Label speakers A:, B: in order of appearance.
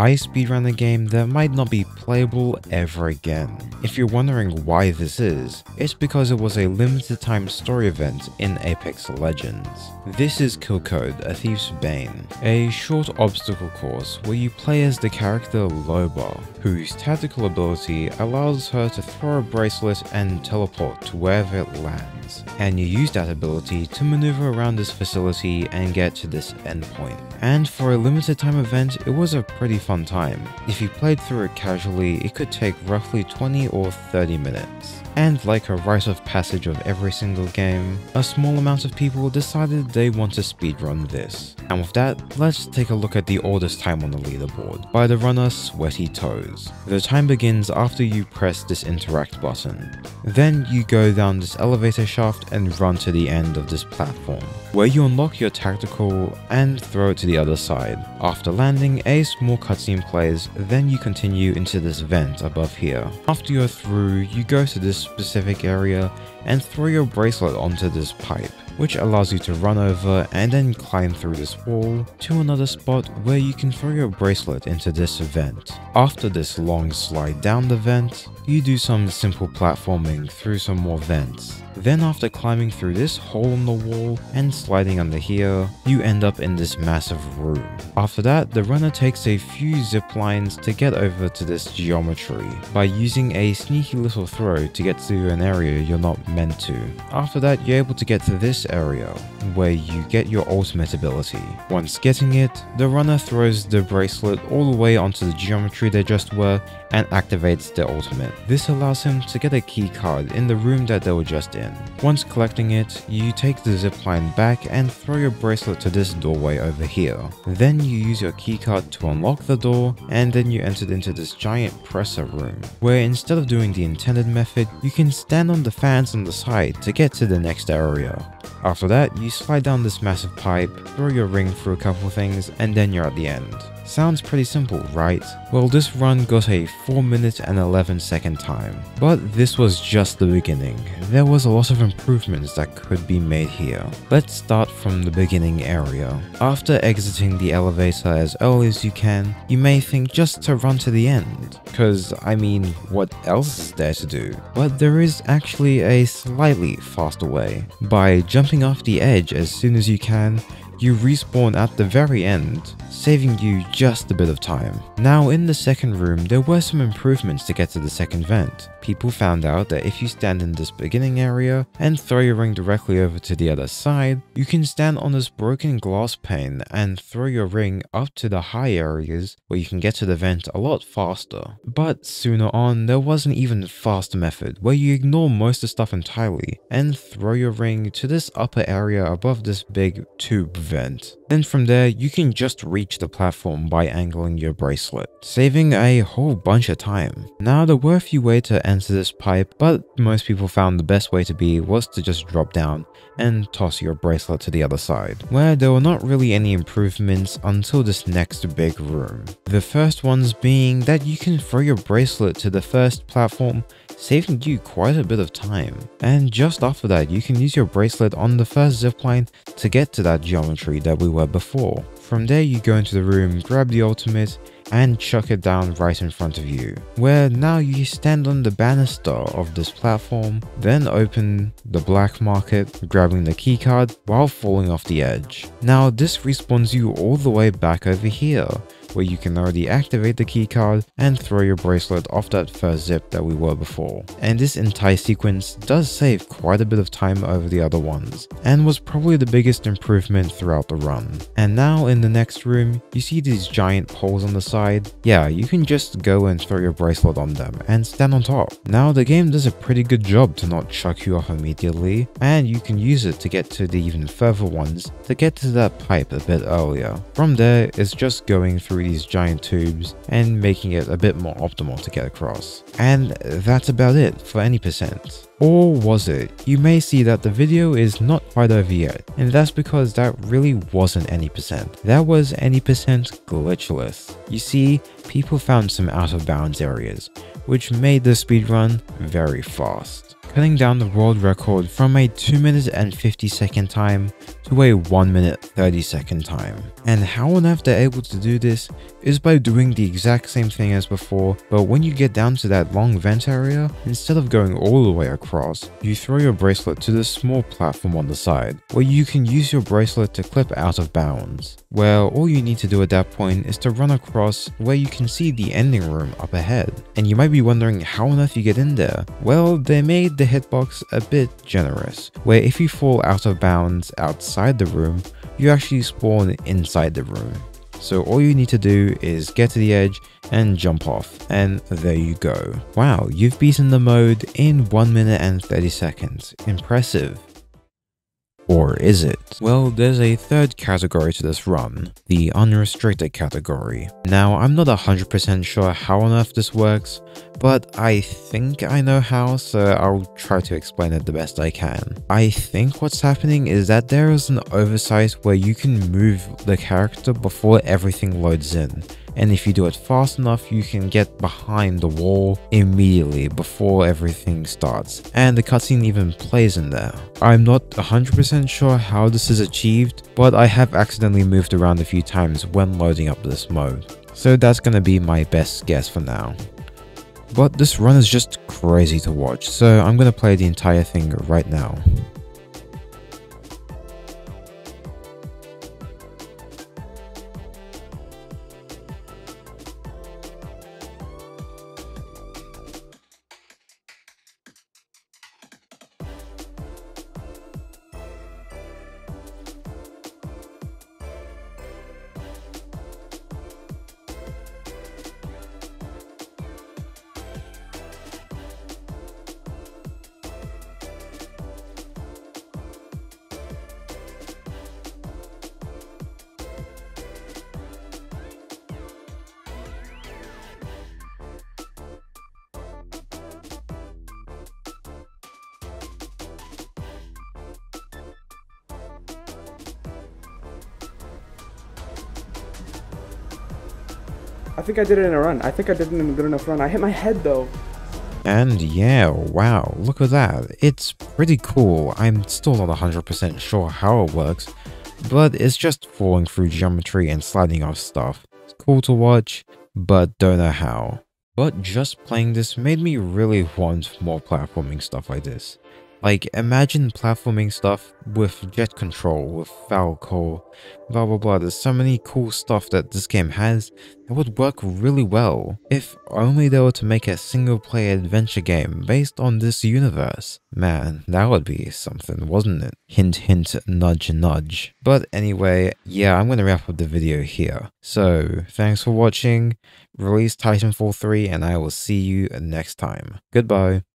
A: I speedran a game that might not be playable ever again. If you're wondering why this is, it's because it was a limited time story event in Apex Legends. This is Kill Code, A Thief's Bane, a short obstacle course where you play as the character Loba, whose tactical ability allows her to throw a bracelet and teleport to wherever it lands, and you use that ability to maneuver around this facility and get to this endpoint. And for a limited time event, it was a pretty fun time. If you played through it casually, it could take roughly 20 or 30 minutes. And like a rite of passage of every single game, a small amount of people decided they want to speedrun this. And with that, let's take a look at the oldest time on the leaderboard, by the runner Sweaty Toes. The time begins after you press this interact button. Then you go down this elevator shaft and run to the end of this platform, where you unlock your tactical and throw it to the other side. After landing, a small cutscene plays, then you continue into this vent above here. After you're through, you go to this specific area and throw your bracelet onto this pipe, which allows you to run over and then climb through this wall to another spot where you can throw your bracelet into this vent. After this long slide down the vent, you do some simple platforming through some more vents. Then after climbing through this hole in the wall and sliding under here, you end up in this massive room. After that, the runner takes a few zip lines to get over to this geometry by using a sneaky little throw to get to an area you're not meant to. After that, you're able to get to this area where you get your ultimate ability. Once getting it, the runner throws the bracelet all the way onto the geometry they just were and activates their ultimate. This allows him to get a key card in the room that they were just in. Once collecting it, you take the zipline back and throw your bracelet to this doorway over here. Then you use your keycard to unlock the door, and then you entered into this giant presser room, where instead of doing the intended method, you can stand on the fans on the side to get to the next area. After that, you slide down this massive pipe, throw your ring through a couple things, and then you're at the end. Sounds pretty simple, right? Well, this run got a 4 minute and 11 second time. But this was just the beginning. There was a lot of improvements that could be made here. Let's start from the beginning area. After exiting the elevator as early as you can, you may think just to run to the end. Cause, I mean, what else is there to do? But there is actually a slightly faster way. By jumping off the edge as soon as you can, you respawn at the very end, saving you just a bit of time. Now in the second room, there were some improvements to get to the second vent. People found out that if you stand in this beginning area and throw your ring directly over to the other side, you can stand on this broken glass pane and throw your ring up to the high areas where you can get to the vent a lot faster. But sooner on, there was an even faster method where you ignore most of the stuff entirely and throw your ring to this upper area above this big tube vent. Then from there, you can just reach the platform by angling your bracelet, saving a whole bunch of time. Now there were a few ways to enter this pipe, but most people found the best way to be was to just drop down and toss your bracelet to the other side, where there were not really any improvements until this next big room. The first ones being that you can throw your bracelet to the first platform, saving you quite a bit of time. And just after that, you can use your bracelet on the first zipline to get to that geometry that we were before. From there, you go into the room, grab the ultimate, and chuck it down right in front of you, where now you stand on the banister of this platform, then open the black market, grabbing the keycard while falling off the edge. Now this respawns you all the way back over here, where you can already activate the keycard and throw your bracelet off that first zip that we were before. And this entire sequence does save quite a bit of time over the other ones, and was probably the biggest improvement throughout the run. And now in the next room, you see these giant poles on the side. Yeah, you can just go and throw your bracelet on them and stand on top. Now the game does a pretty good job to not chuck you off immediately, and you can use it to get to the even further ones to get to that pipe a bit earlier. From there, it's just going through these giant tubes and making it a bit more optimal to get across. And that's about it for any percent. Or was it? You may see that the video is not quite over yet, and that's because that really wasn't any percent. That was any percent glitchless. You see, people found some out of bounds areas, which made the speedrun very fast. cutting down the world record from a 2 minute and 50-second time to a 1 minute 30-second time. And how on earth they're able to do this is by doing the exact same thing as before, but when you get down to that long vent area, instead of going all the way across, you throw your bracelet to the small platform on the side, where you can use your bracelet to clip out of bounds. Well, all you need to do at that point is to run across where you can see the ending room up ahead. And you might be wondering how on earth you get in there. Well, they made the hitbox a bit generous, where if you fall out of bounds outside the room, you actually spawn inside the room. So all you need to do is get to the edge and jump off, and there you go. Wow, you've beaten the mode in 1 minute and 30 seconds. Impressive. Or is it? Well, there's a third category to this run, the unrestricted category. Now, I'm not 100% sure how on earth this works, but I think I know how, so I'll try to explain it the best I can. I think what's happening is that there is an oversight where you can move the character before everything loads in. And if you do it fast enough, you can get behind the wall immediately before everything starts. And the cutscene even plays in there. I'm not 100% sure how this is achieved, but I have accidentally moved around a few times when loading up this mode. So that's gonna be my best guess for now. But this run is just crazy to watch, so I'm gonna play the entire thing right now.
B: I think I did it in a run. I think I did it in a good enough run. I hit my head though.
A: And yeah, wow, look at that. It's pretty cool. I'm still not 100% sure how it works, but it's just falling through geometry and sliding off stuff. It's cool to watch, but don't know how. But just playing this made me really want more platforming stuff like this. Like, imagine platforming stuff with jet control, with Falcor, blah blah blah. There's so many cool stuff that this game has that would work really well. If only they were to make a single player adventure game based on this universe. Man, that would be something, wasn't it? Hint hint, nudge nudge. But anyway, yeah, I'm gonna wrap up the video here. So, thanks for watching, release Titanfall 3, and I will see you next time. Goodbye.